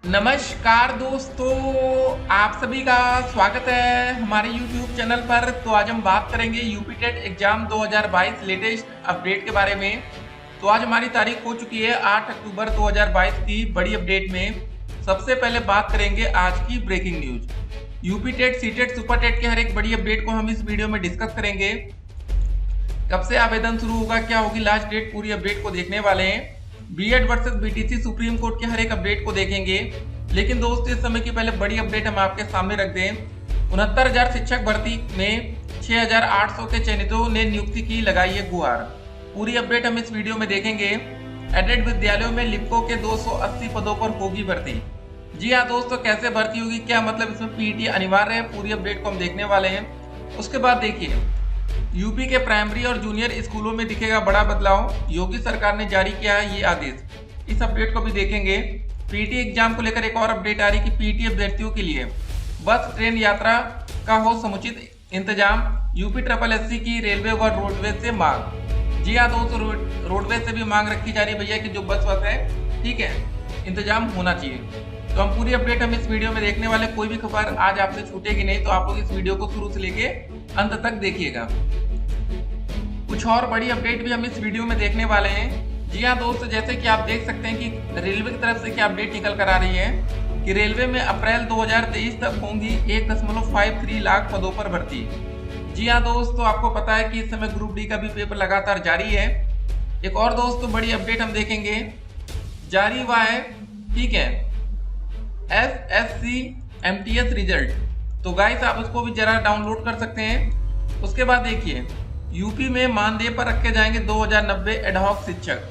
नमस्कार दोस्तों, आप सभी का स्वागत है हमारे YouTube चैनल पर। तो आज हम बात करेंगे UP TET exam 2022 latest update के बारे में। तो आज हमारी तारीख हो चुकी है 8 अक्टूबर 2022 की बड़ी अपडेट में। सबसे पहले बात करेंगे आज की breaking news. UP TET, C TET, super TET के हर एक बड़ी अपडेट को हम इस वीडियो में डिस्कस करेंगे। कब से आवेदन शुरू होगा, क्या होगी लास्ट डेट, पूरी अपडेट को देखने वाले हैं। BEd versus BTC Supreme Court के हर एक अपडेट को देखेंगे। लेकिन दोस्तों, इस समय की पहले बड़ी अपडेट हम आपके सामने रख दें। 69,000 शिक्षक भर्ती में 6,800 के चयनितों ने नियुक्ति की लगाई है गुहार। पूरी अपडेट हम इस वीडियो में देखेंगे। एडेड विद्यालयों में लिप्को के 280 पदों पर होगी भर्ती। जी हाँ दोस्तों, कैसे भर्ती होगी, क्या मतलब इसमें पीईटी अनिवार्य है, पूरी अपडेट को हम देखने वाले हैं। उसके बाद देखिए, यूपी के प्राइमरी और जूनियर स्कूलों में दिखेगा बड़ा बदलाव, योगी सरकार ने जारी किया है ये आदेश। इस अपडेट को भी देखेंगे। पीटी एग्जाम को लेकर एक और अपडेट आ रही कि पीटी अभ्यर्थियों के लिए बस ट्रेन यात्रा का हो समुचित इंतजाम। यूपी ट्रिपल एससी की रेलवे व रोडवेज से मांग। जी हाँ दोस्तों, रोडवेज से भी मांग रखी जा रही है भैया कि जो बस है, ठीक है, इंतजाम होना चाहिए। तो हम पूरी अपडेट हम इस वीडियो में देखने वाले। कोई भी खबर आज आपसे छूटेगी नहीं, तो आप लोग इस वीडियो को शुरू से लेके अंत तक देखिएगा। कुछ और बड़ी अपडेट भी हम इस वीडियो में देखने वाले हैं। जी हाँ दोस्तों, जैसे कि आप देख सकते हैं कि रेलवे की तरफ से क्या अपडेट निकल कर आ रही है कि रेलवे में अप्रैल 2023 तक होंगी 1.53 लाख पदों पर भर्ती। जी हाँ दोस्तों, आपको पता है कि इस समय ग्रुप डी का भी पेपर लगातार जारी है। एक और दोस्तों बड़ी अपडेट हम देखेंगे, जारी हुआ है, ठीक है, SSC MTS रिजल्ट। तो गाइस आप उसको भी जरा डाउनलोड कर सकते हैं। उसके बाद देखिए, यूपी में मानदेय पर रखे जाएंगे 2090 एडहॉक शिक्षक।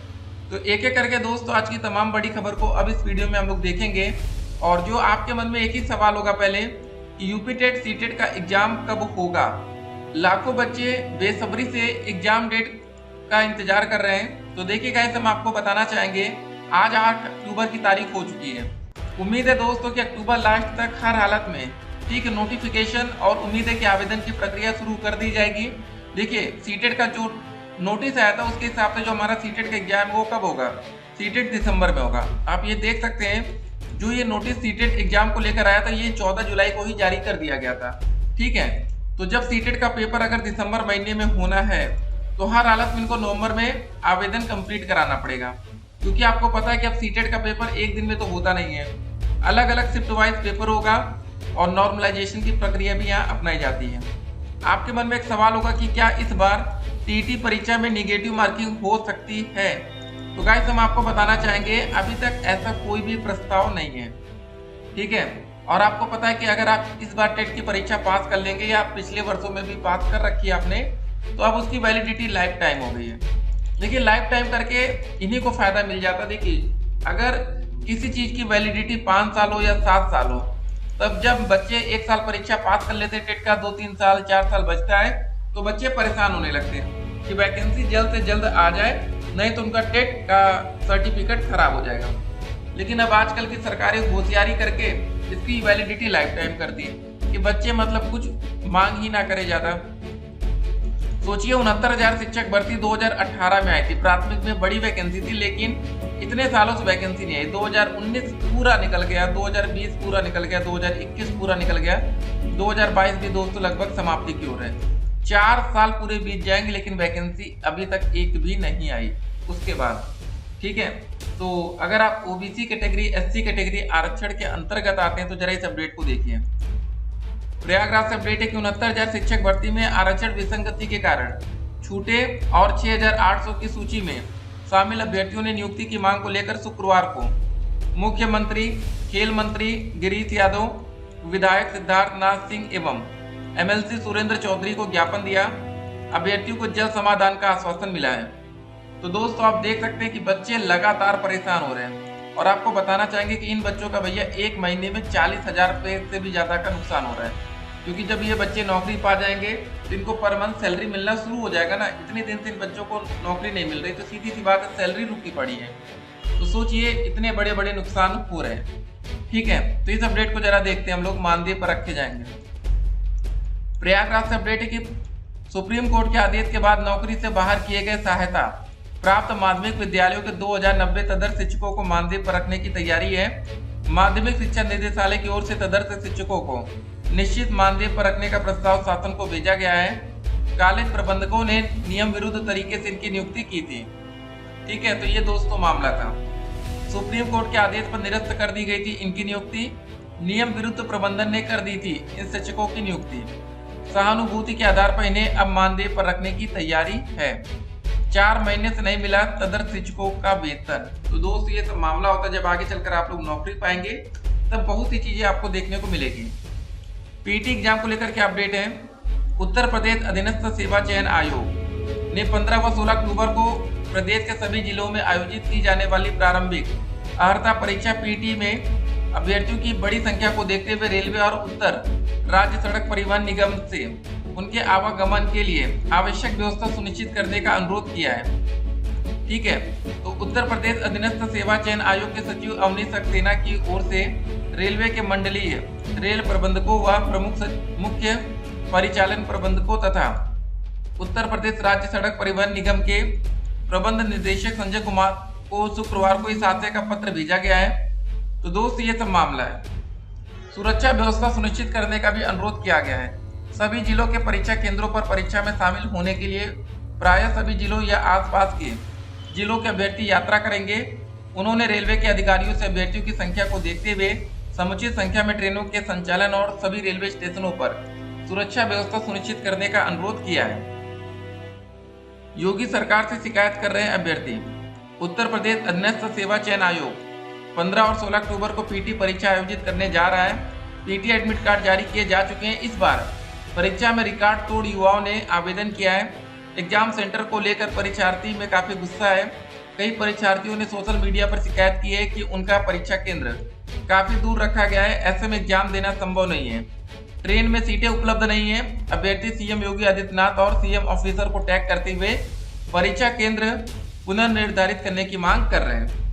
तो एक एक करके दोस्तों आज की तमाम बड़ी खबर को अब इस वीडियो में हम लोग देखेंगे। और जो आपके मन में एक ही सवाल होगा पहले कि यूपी टेट सी टेट का एग्जाम कब होगा। लाखों बच्चे बेसब्री से एग्जाम डेट का इंतजार कर रहे हैं। तो देखिए गाइस, हम आपको बताना चाहेंगे आज 8 अक्टूबर की तारीख हो चुकी है। उम्मीद है दोस्तों कि अक्टूबर लास्ट तक हर हालत में, ठीक है, नोटिफिकेशन और उम्मीद है कि आवेदन की प्रक्रिया शुरू कर दी जाएगी। देखिए, सीटेट का जो नोटिस आया था उसके हिसाब से जो हमारा सीटेट का एग्जाम वो कब होगा, सीटेट दिसंबर में होगा। आप ये देख सकते हैं, जो ये नोटिस सीटेट एग्जाम को लेकर आया था ये 14 जुलाई को ही जारी कर दिया गया था, ठीक है। तो जब सीटेट का पेपर अगर दिसंबर महीने में होना है तो हर हालत में इनको नवंबर में आवेदन कंप्लीट कराना पड़ेगा। क्योंकि आपको पता है कि अब सीटेट का पेपर एक दिन में तो होता नहीं है, अलग अलग शिफ्ट वाइज पेपर होगा और नॉर्मलाइजेशन की प्रक्रिया भी यहाँ अपनाई जाती है। आपके मन में एक सवाल होगा कि क्या इस बार टीटी परीक्षा में निगेटिव मार्किंग हो सकती है। तो गाइस हम आपको बताना चाहेंगे अभी तक ऐसा कोई भी प्रस्ताव नहीं है, ठीक है। और आपको पता है कि अगर आप इस बार टेट की परीक्षा पास कर लेंगे या पिछले वर्षों में भी पास कर रखी है आपने, तो अब उसकी वैलिडिटी लाइफ टाइम हो गई है। देखिए, लाइफ टाइम करके इन्हीं को फायदा मिल जाता है। देखिए, अगर किसी चीज की वैलिडिटी 5 साल हो या 7 साल हो, तब जब बच्चे 1 साल परीक्षा पास कर लेते हैं टेट का, 2-3 साल 4 साल बचता है, तो बच्चे परेशान होने लगते हैं कि वैकेंसी जल्द से जल्द आ जाए, नहीं तो उनका टेट का सर्टिफिकेट खराब हो जाएगा। लेकिन अब आजकल की सरकारें होशियारी करके इसकी वैलिडिटी लाइफ टाइम करती है कि बच्चे मतलब कुछ मांग ही ना करे ज्यादा। सोचिए, 69,000 शिक्षक भर्ती 2018 में आई थी, प्राथमिक में बड़ी वैकेंसी थी, लेकिन इतने सालों से वैकेंसी नहीं आई। 2019 पूरा निकल गया, 2020 पूरा निकल गया, 2021 पूरा निकल गया, 2022 भी दोस्तों लगभग समाप्ति की ओर है। 4 साल पूरे बीत जाएंगे लेकिन वैकेंसी अभी तक एक भी नहीं आई उसके बाद, ठीक है। तो अगर आप ओबीसी कैटेगरी, एससी कैटेगरी आरक्षण के अंतर्गत आते हैं तो जरा इस अपडेट को देखिए। प्रयागराज से अपडेट है कि 69,000 शिक्षक भर्ती में आरक्षण विसंगति के कारण छूटे और 6,800 की सूची में शामिल अभ्यर्थियों ने नियुक्ति की मांग को लेकर शुक्रवार को मुख्यमंत्री, खेल मंत्री गिरीश यादव, विधायक सिद्धार्थ नाथ सिंह एवं एमएलसी सुरेंद्र चौधरी को ज्ञापन दिया। अभ्यर्थियों को जल्द समाधान का आश्वासन मिला है। तो दोस्तों आप देख सकते हैं कि बच्चे लगातार परेशान हो रहे हैं। और आपको बताना चाहेंगे कि इन बच्चों का भैया एक महीने में 40,000 रुपये से भी ज़्यादा का नुकसान हो रहा है। क्योंकि जब ये बच्चे नौकरी पा जाएंगे तो इनको पर मंथ सैलरी मिलना शुरू हो जाएगा ना। इतने दिन से इन बच्चों को नौकरी नहीं मिल रही, तो सीधी सी बात है, सैलरी रुकी पड़ी है। तो सोचिए, इतने बड़े बड़े नुकसान हो रहे हैं, ठीक है। तो इस अपडेट को जरा देखते हैं हम लोग, मानदेय पर रखे जाएंगे। प्रयागराज से अपडेट है कि सुप्रीम कोर्ट के आदेश के बाद नौकरी से बाहर किए गए सहायता प्राप्त माध्यमिक विद्यालयों के 2090 तदर्थ शिक्षकों को मानदेय पर रखने की तैयारी है। माध्यमिक शिक्षा निदेशालय की ओर से तदर्थ शिक्षकों को निश्चित मानदेय पर रखने का प्रस्ताव शासन को भेजा गया है। कॉलेज प्रबंधकों ने नियम विरुद्ध तरीके से इनकी नियुक्ति की थी। ठीक है, तो ये दोस्तों मामला था। सुप्रीम कोर्ट के आदेश पर निरस्त कर दी गई थी इनकी नियुक्ति। नियम विरुद्ध प्रबंधन ने कर दी थी इन शिक्षकों की नियुक्ति। सहानुभूति के आधार पर इन्हें अब मानदेय पर रखने की तैयारी है। 4 महीने से नहीं मिला तदर्थ शिक्षकों का वेतन। तो दोस्त ये सब मामला होता है जब आगे चलकर आप लोग नौकरी पाएंगे तब बहुत सी चीजें आपको देखने को मिलेगी। पीटी एग्जाम को लेकर क्या अपडेट है? उत्तर प्रदेश अधीनस्थ सेवा चयन आयोग ने 15 व 16 अक्टूबर को प्रदेश के सभी जिलों में आयोजित की जाने वाली प्रारंभिक अर्हता परीक्षा पीटी में अभ्यर्थियों की बड़ी संख्या को देखते हुए रेलवे और उत्तर राज्य सड़क परिवहन निगम से उनके आवागमन के लिए आवश्यक व्यवस्था सुनिश्चित करने का अनुरोध किया है। ठीक है, तो उत्तर प्रदेश अधीनस्थ सेवा चयन आयोग के सचिव अवनीश सक्सेना की ओर से रेलवे के मंडलीय रेल प्रबंधकों व प्रमुख मुख्य परिचालन प्रबंधकों तथा उत्तर प्रदेश राज्य सड़क परिवहन निगम के प्रबंध निदेशक संजय कुमार को शुक्रवार को इस आशय का पत्र भेजा गया है। तो दोस्त ये सब मामला है। सुरक्षा व्यवस्था सुनिश्चित करने का भी अनुरोध किया गया है। सभी जिलों के परीक्षा केंद्रों पर परीक्षा में शामिल होने के लिए प्रायः सभी जिलों या आसपास के जिलों के अभ्यर्थी यात्रा करेंगे। उन्होंने रेलवे के अधिकारियों से अभ्यर्थियों की संख्या को देखते हुए समुचित संख्या में ट्रेनों के संचालन और सभी रेलवे स्टेशनों पर सुरक्षा व्यवस्था सुनिश्चित करने का अनुरोध किया है। योगी सरकार से शिकायत कर रहे हैं अभ्यर्थी। उत्तर प्रदेश अधीनस्थ सेवा चयन आयोग 15 और 16 अक्टूबर को पीटी परीक्षा आयोजित करने जा रहा है। पीटी एडमिट कार्ड जारी किए जा चुके हैं। इस बार परीक्षा में रिकॉर्ड तोड़ युवाओं ने आवेदन किया है। एग्जाम सेंटर को लेकर परीक्षार्थी में काफी गुस्सा है। कई परीक्षार्थियों ने सोशल मीडिया पर शिकायत की है कि उनका परीक्षा केंद्र काफी दूर रखा गया है, ऐसे में एग्जाम देना संभव नहीं है। ट्रेन में सीटें उपलब्ध नहीं है। अभ्यर्थी सीएम योगी आदित्यनाथ और सीएम ऑफिसर को टैग करते हुए परीक्षा केंद्र पुनर्निर्धारित करने की मांग कर रहे हैं।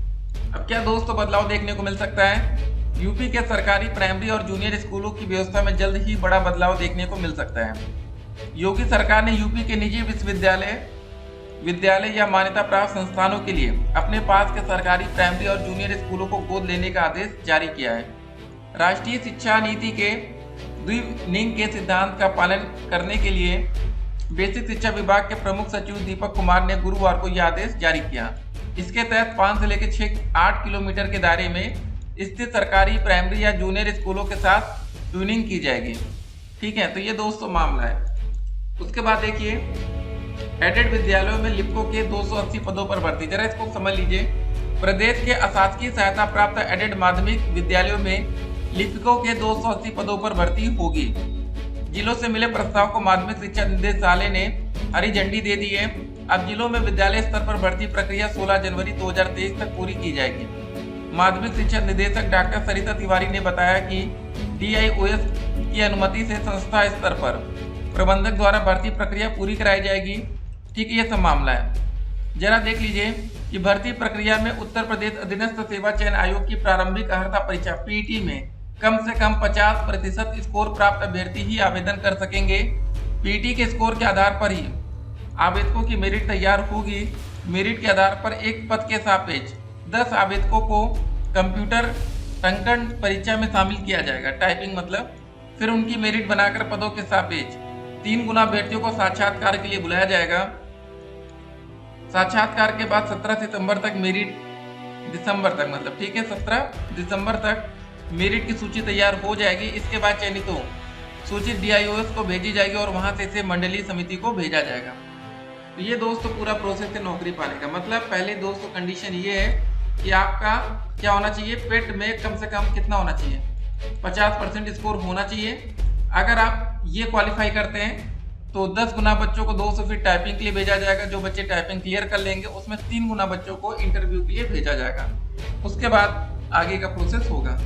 अब क्या दोस्तों बदलाव देखने को मिल सकता है? यूपी के सरकारी प्राइमरी और जूनियर स्कूलों की व्यवस्था में जल्द ही बड़ा बदलाव देखने को मिल सकता है। योगी सरकार ने यूपी के निजी विद्यालय या मान्यता प्राप्त संस्थानों के लिए अपने पास के सरकारी प्राइमरी और जूनियर स्कूलों को गोद लेने का आदेश जारी किया है। राष्ट्रीय शिक्षा नीति के द्विलिंग के सिद्धांत का पालन करने के लिए बेसिक शिक्षा विभाग के प्रमुख सचिव दीपक कुमार ने गुरुवार को यह आदेश जारी किया। इसके तहत 5 से लेकर 8 किलोमीटर के दायरे में स्थित सरकारी प्राइमरी या जूनियर स्कूलों के साथ ट्यूनिंग की जाएगी। ठीक है, तो ये दोस्तों मामला है। उसके बाद देखिए एडेड विद्यालयों में लिपिकों के 280 पदों पर भर्ती। जरा इसको समझ लीजिए। प्रदेश के अशासकीय सहायता प्राप्त एडेड माध्यमिक विद्यालयों में लिपिकों के 280 पदों पर भर्ती होगी। जिलों से मिले प्रस्ताव को माध्यमिक शिक्षा निदेशालय ने हरी झंडी दे दी है। अब जिलों में विद्यालय स्तर पर भर्ती प्रक्रिया 16 जनवरी 2023 तक पूरी की जाएगी। माध्यमिक शिक्षा निदेशक डॉक्टर सरिता तिवारी ने बताया कि DIOS की अनुमति से संस्था स्तर पर प्रबंधक द्वारा भर्ती प्रक्रिया पूरी कराई जाएगी। ठीक है, ये सब मामला है। जरा देख लीजिए कि भर्ती प्रक्रिया में उत्तर प्रदेश अधीनस्थ सेवा चयन आयोग की प्रारंभिक अर्हता परीक्षा पीटी में कम से कम 50% स्कोर प्राप्त अभ्यर्थी ही आवेदन कर सकेंगे। पीटी के स्कोर के आधार पर ही आवेदकों की मेरिट तैयार होगी। मेरिट के आधार पर एक पद के सापेक्ष 10 आवेदकों को कंप्यूटर टंकन परीक्षा में शामिल किया जाएगा, टाइपिंग मतलब। फिर उनकी मेरिट बनाकर पदों के सापेक्ष 3 गुना अभ्यर्थियों को साक्षात्कार के लिए बुलाया जाएगा। साक्षात्कार के बाद 17 सितंबर तक मेरिट दिसंबर तक मतलब ठीक है 17 दिसंबर तक मेरिट की सूची तैयार हो जाएगी। इसके बाद चयनितों सूची DIOS को भेजी जाएगी और वहां से इसे मंडलीय समिति को भेजा जाएगा। तो ये दोस्तों पूरा प्रोसेस है नौकरी पाने का। मतलब पहले दोस्तों कंडीशन ये है कि आपका क्या होना चाहिए, पेट में कम से कम कितना होना चाहिए, 50% स्कोर होना चाहिए। अगर आप ये क्वालिफाई करते हैं तो 10 गुना बच्चों को 200 फीट टाइपिंग के लिए भेजा जाएगा। जो बच्चे टाइपिंग क्लियर कर लेंगे उसमें 3 गुना बच्चों को इंटरव्यू के लिए भेजा जाएगा। उसके बाद आगे का प्रोसेस होगा।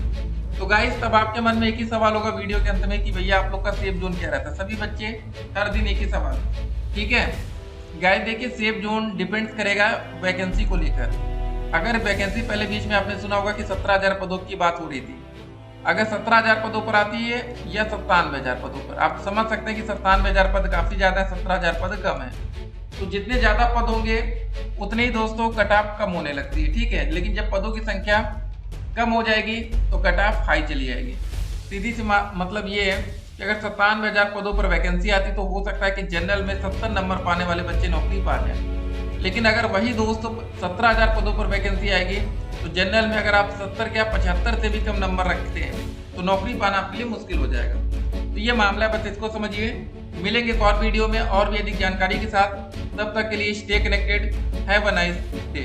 तो गाइस तब आपके मन में एक ही सवाल होगा वीडियो के अंत में कि भैया आप लोग का सेफ जोन क्या रहता है। सभी बच्चे हर दिन एक ही सवाल, ठीक है गाइस। देखिए सेफ जोन डिपेंड करेगा वैकेंसी को लेकर। अगर वैकेंसी पहले बीच में आपने सुना होगा कि 17,000 पदों की बात हो रही थी। अगर 17,000 पदों पर आती है या 97,000 पदों पर, आप समझ सकते हैं कि 97,000 पद काफी ज्यादा है, 17,000 पद कम है। तो जितने ज्यादा पद होंगे उतने ही दोस्तों कट ऑफ कम होने लगती है, ठीक है। लेकिन जब पदों की संख्या कम हो जाएगी तो कट ऑफ हाई चली जाएगी। सीधी सी मतलब ये है कि अगर 97,000 पदों पर वैकेंसी आती तो हो सकता है कि जनरल में 70 नंबर पाने वाले बच्चे नौकरी पा जाए। लेकिन अगर वही दोस्तों 17,000 पदों पर वैकेंसी आएगी तो जनरल में अगर आप 70 या 75 से भी कम नंबर रखते हैं तो नौकरी पाना आपके लिए मुश्किल हो जाएगा। तो ये मामला है, बस इसको समझिए। मिलेंगे एक और वीडियो में और भी अधिक जानकारी के साथ। तब तक के लिए stay connected. Have a nice day.